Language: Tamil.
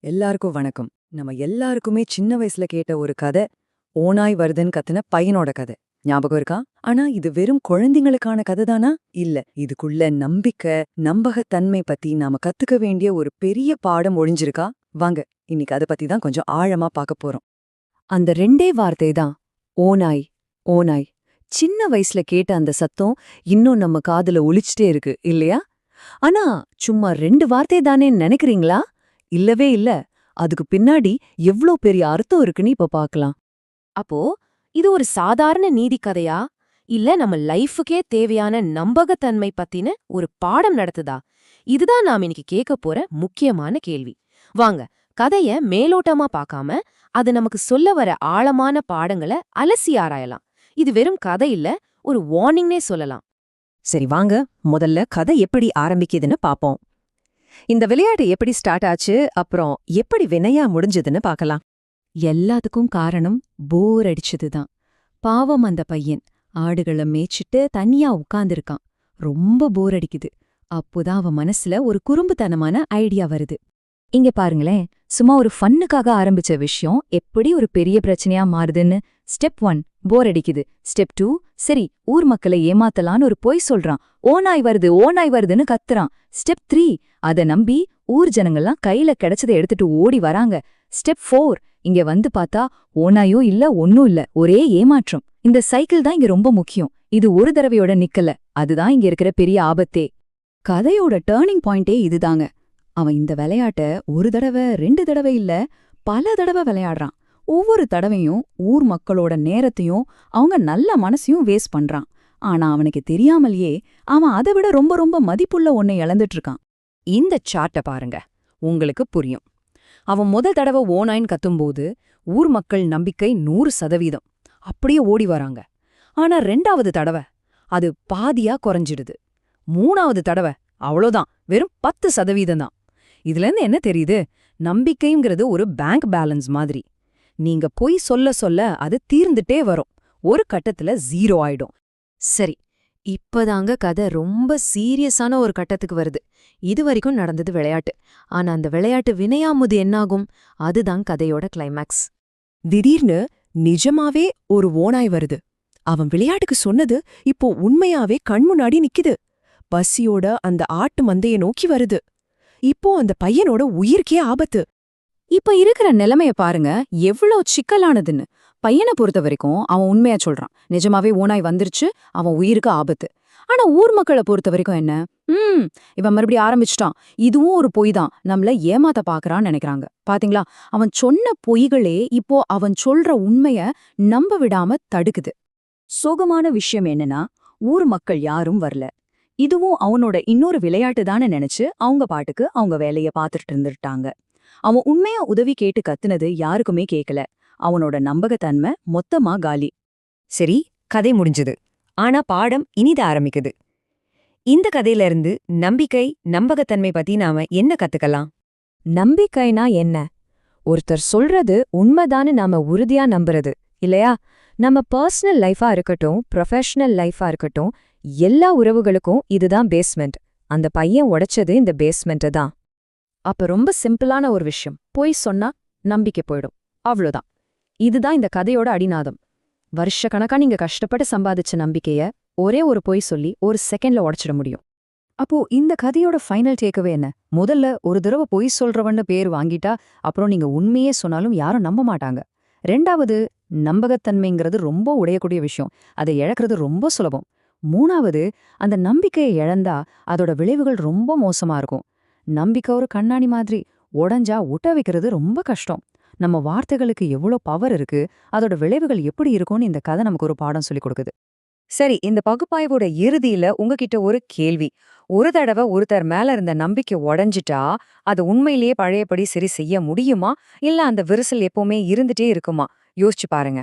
எல்லாருக்கும் வணக்கம். நம்ம எல்லாருக்குமே சின்ன வயசுல கேட்ட ஒரு கதை, ஓநாய் வருதுன்னு கத்துன பையனோட கதை. ஞாபகம் இருக்கா? ஆனா இது வெறும் குழந்தைங்களுக்கான கதை தானா? இல்ல. இதுக்குள்ள நம்பிக்கை, நம்பகத்தன்மை பத்தி நாம கத்துக்க வேண்டிய ஒரு பெரிய பாடம் ஒளிஞ்சிருக்கா? வாங்க, இன்னைக்கு அதை பத்தி தான் கொஞ்சம் ஆழமா பார்க்க போறோம். அந்த ரெண்டே வார்த்தை தான், ஓநாய் ஓநாய். சின்ன வயசுல கேட்ட அந்த சத்தம் இன்னும் நம்ம காதுல ஒலிச்சிட்டே இருக்கு இல்லையா? ஆனா சும்மா ரெண்டு வார்த்தை தானே நினைக்கிறீங்களா? இல்லவே இல்ல. அதுக்கு பின்னாடி எவ்ளோ பெரிய அர்த்தம் இருக்குன்னு இப்ப பார்க்கலாம். அப்போ இது ஒரு சாதாரண நீதி கதையா, இல்ல நம்ம லைஃபுக்கே தேவையான நம்பகத்தன்மை பத்தின ஒரு பாடம் நடத்துதா? இதுதான் நாம் இன்னைக்கு கேட்க போற முக்கியமான கேள்வி. வாங்க, கதைய மேலோட்டமா பார்க்காம அது நமக்கு சொல்ல வர ஆழமான பாடங்களை அலசி ஆராயலாம். இது வெறும் கதை இல்ல, ஒரு வார்னிங்னே சொல்லலாம். சரி வாங்க, முதல்ல கதை எப்படி ஆரம்பிக்குதுன்னு பாப்போம். இந்த விளையாட்டு எப்படி ஸ்டார்ட் ஆச்சு, அப்புறம் எப்படி வினையா முடிஞ்சதுன்னு பார்க்கலாம். எல்லாத்துக்கும் காரணம் போர் அடிச்சதுதான். பாவம் அந்த பையன் ஆடுகளை மேய்ச்சிட்டு தனியா உட்கார்ந்திருக்கான். ரொம்ப போர் அடிக்குது. அப்போதான் அவன் மனசுல ஒரு குறும்புத்தனமான ஐடியா வருது. இங்க பாருங்களேன், சும்மா ஒரு ஃபன்னுக்காக ஆரம்பிச்ச விஷயம் எப்படி ஒரு பெரிய பிரச்சனையா மாறுதுன்னு. ஸ்டெப் 1 போர் அடிக்குது. ஸ்டெப் 2 சரி ஊர் மக்களை ஏமாத்தலான்னு ஒரு பொய் சொல்றான். ஓநாய் வருதுன்னு கத்துறான். ஸ்டெப் 3 அத நம்பி ஊர் ஜனங்கள்லாம் கையில கிடைச்சதை எடுத்துட்டு ஓடி வராங்க. ஸ்டெப் 4 இங்க வந்து பார்த்தா ஓநாயும் இல்ல ஒன்னும் இல்ல, ஒரே ஏமாற்றம். இந்த சைக்கிள் தான் இங்க ரொம்ப முக்கியம். இது ஒரு தடவையோட நிக்கல, அதுதான் இங்க இருக்கிற பெரிய ஆபத்தே. கதையோட டேர்னிங் பாயிண்டே இதுதாங்க. அவன் இந்த விளையாட்ட ஒரு தடவை 2 தடவை இல்ல, பல தடவை விளையாடுறான். ஒவ்வொரு தடவையும் ஊர் மக்களோட நேரத்தையும் அவங்க நல்ல மனசையும் வேஸ்ட் பண்றான். ஆனா அவனுக்கு தெரியாமலேயே அவன் அதை விட ரொம்ப ரொம்ப மதிப்புள்ள ஒன்னை இழந்துட்டு இருக்கான். இந்த சார்ட்ட பாருங்க, உங்களுக்கு புரியும். அவன் முதல் தடவை ஓநாயின்னு கத்தும்போது ஊர் மக்கள் நம்பிக்கை 100%. அப்படியே ஓடி வராங்க. ஆனா 2வது தடவை அது பாதியா குறைஞ்சிடுது. 3வது தடவை அவ்வளோதான், வெறும் 10% தான். இதுலேருந்து என்ன தெரியுது? நம்பிக்கைங்கிறது ஒரு பேங்க் பேலன்ஸ் மாதிரி. நீங்க பொய் சொல்ல சொல்ல அது தீர்ந்துட்டே வரும். ஒரு கட்டத்துல 0 ஆயிடும். சரி, இப்பதாங்க கதை ரொம்ப சீரியஸான ஒரு கட்டத்துக்கு வருது. இது வரைக்கும் நடந்தது விளையாட்டு. ஆனா அந்த விளையாட்டு வினையாமுது என்னாகும்? அதுதான் கதையோட கிளைமேக்ஸ். திடீர்னு நிஜமாவே ஒரு ஓநாய் வருது. அவன் விளையாட்டுக்கு சொன்னது இப்போ உண்மையாவே கண்முன்னாடி நிக்குது. பசியோட அந்த ஆட்டு மந்தைய நோக்கி வருது. இப்போ அந்த பையனோட உயிருக்கே ஆபத்து. இப்ப இருக்கிற நிலைமைய பாருங்க, எவ்ளோ சிக்கலானதுன்னு. பையனை பொறுத்த வரைக்கும் அவன் உண்மையா சொல்றான், நிஜமாவே ஓநாய் வந்துருச்சு, அவன் உயிருக்கு ஆபத்து. ஆனா ஊர் மக்களை பொறுத்த வரைக்கும் என்ன? இவன் மறுபடியும் ஆரம்பிச்சிட்டான், இதுவும் ஒரு பொய் தான், நம்மள ஏமாத்த பாக்குறான்னு நினைக்கிறாங்க. பாத்தீங்களா, அவன் சொன்ன பொய்களே இப்போ அவன் சொல்ற உண்மைய நம்ப விடாம தடுக்குது. சோகமான விஷயம் என்னன்னா, ஊர் மக்கள் யாரும் வரல. இதுவும் அவனோட இன்னொரு விளையாட்டு தானே நினைச்சு அவங்க பாட்டுக்கு அவங்க வேலைய பாத்துட்டு இருந்துட்டாங்க. அவன் உண்மையா உதவி கேட்டு கத்துனது யாருக்குமே கேட்கல. அவனோட நம்பகத்தன்மை மொத்தமா காலி. சரி, கதை முடிஞ்சது. ஆனா பாடம் இனித ஆரம்பிக்குது. இந்த கதையில இருந்து நம்பிக்கை, நம்பகத்தன்மை பத்தி நாம என்ன கத்துக்கலாம்? நம்பிக்கைனா என்ன? ஒருத்தர் சொல்றது உண்மைதான்னு நாம உறுதியா நம்புறது இல்லையா? நம்ம பர்சனல் லைஃபா இருக்கட்டும், ப்ரொஃபஷனல் லைஃபா இருக்கட்டும், எல்லா உறவுகளுக்கும் இதுதான் பேஸ்மெண்ட். அந்த பையன் உடைச்சது இந்த பேஸ்மெண்ட்டை தான். அப்ப ரொம்ப சிம்பிளான ஒரு விஷயம், பொய் சொன்னா நம்பிக்கை போயிடும், அவ்வளோதான். இதுதான் இந்த கதையோட அடிநாதம். வருஷக்கணக்கா நீங்க கஷ்டப்பட்டு சம்பாதிச்ச நம்பிக்கைய ஒரே ஒரு பொய் சொல்லி ஒரு செகண்ட்ல உடைச்சிட முடியும். அப்போ இந்த கதையோட ஃபைனல் டேக்கவே என்ன? முதல்ல ஒரு தடவை பொய் சொல்றவன்னு பேர் வாங்கிட்டா அப்புறம் நீங்க உண்மையே சொன்னாலும் யாரும் நம்ப மாட்டாங்க. 2வது, நம்பகத்தன்மைங்கிறது ரொம்ப உடையக்கூடிய விஷயம், அதை இழக்கிறது ரொம்ப சுலபம். 3வது, அந்த நம்பிக்கையை இழந்தா அதோட விளைவுகள் ரொம்ப மோசமா இருக்கும். நம்பிக்கை ஒரு கண்ணாடி மாதிரி, உடஞ்சா ஒட்ட வைக்கிறது ரொம்ப கஷ்டம். நம்ம வார்த்தைகளுக்கு எவ்வளோ பவர் இருக்கு, அதோட விளைவுகள் எப்படி இருக்கும்னு இந்த கதை நமக்கு ஒரு பாடம் சொல்லிக் கொடுக்குது. சரி, இந்த பகுப்பாய்வோட இறுதியில உங்ககிட்ட ஒரு கேள்வி. ஒரு தடவை ஒருத்தர் மேல இருந்த நம்பிக்கை உடைஞ்சிட்டா அது உண்மையிலேயே பழையபடி சரி செய்ய முடியுமா, இல்ல அந்த விரிசல் எப்பவுமே இருந்துட்டே இருக்குமா? யோசிச்சு பாருங்க.